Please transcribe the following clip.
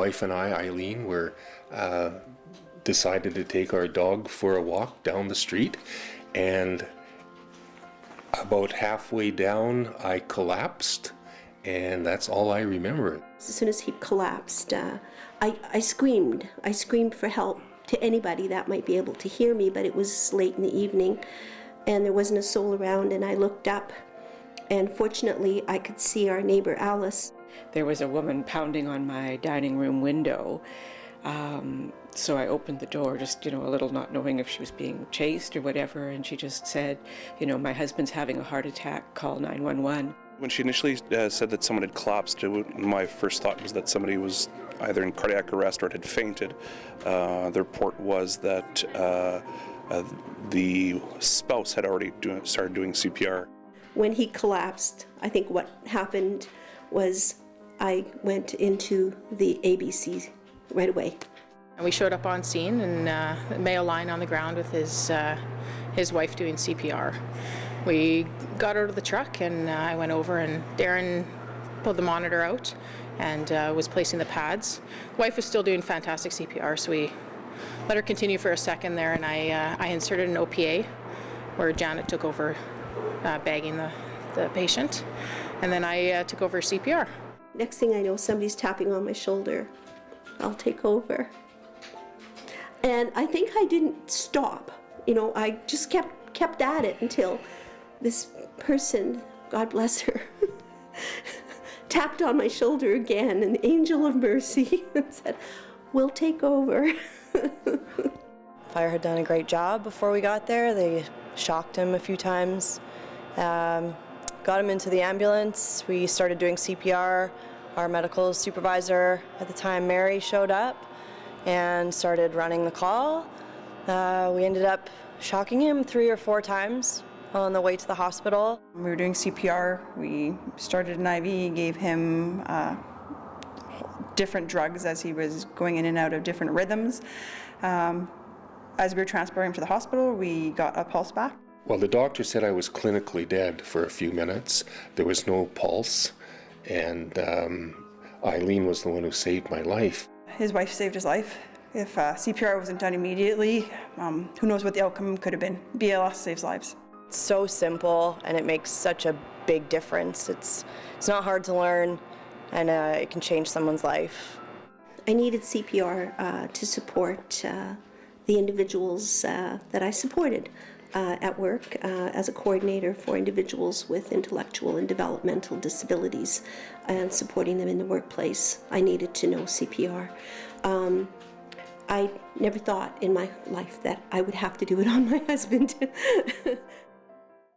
wife and I, Eileen, were decided to take our dog for a walk down the street, and about halfway down I collapsed, and that's all I remember. As soon as he collapsed, I screamed. I screamed for help to anybody that might be able to hear me, but it was late in the evening and there wasn't a soul around, and I looked up and fortunately I could see our neighbor Alice. There was a woman pounding on my dining room window, so I opened the door just, a little not knowing if she was being chased or whatever, and she just said, my husband's having a heart attack, call 911. When she initially said that someone had collapsed, my first thought was that somebody was either in cardiac arrest or had fainted. The report was that the spouse had already started doing CPR. When he collapsed, I think what happened was I went into the ABC right away. And we showed up on scene, and male lying on the ground with his wife doing CPR. We got out of the truck, and I went over, and Darren pulled the monitor out and was placing the pads. Wife was still doing fantastic CPR, so we let her continue for a second there, and I inserted an OPA where Janet took over bagging the patient, and then I took over CPR. Next thing I know, somebody's tapping on my shoulder. I'll take over. And I think I didn't stop. I just kept at it until this person, God bless her, tapped on my shoulder again, an angel of mercy, and said, "We'll take over." Fire had done a great job before we got there. They shocked him a few times. Got him into the ambulance. We started doing CPR. Our medical supervisor at the time, Mary, showed up and started running the call. We ended up shocking him 3 or 4 times on the way to the hospital. We were doing CPR. We started an IV, gave him different drugs as he was going in and out of different rhythms. As we were transporting him to the hospital, we got a pulse back. Well, the doctor said I was clinically dead for a few minutes. There was no pulse, and Eileen was the one who saved my life. His wife saved his life. If CPR wasn't done immediately, who knows what the outcome could have been. BLS saves lives. It's so simple, and it makes such a big difference. It's not hard to learn, and it can change someone's life. I needed CPR to support the individuals that I supported at work as a coordinator for individuals with intellectual and developmental disabilities and supporting them in the workplace. I needed to know CPR. I never thought in my life that I would have to do it on my husband.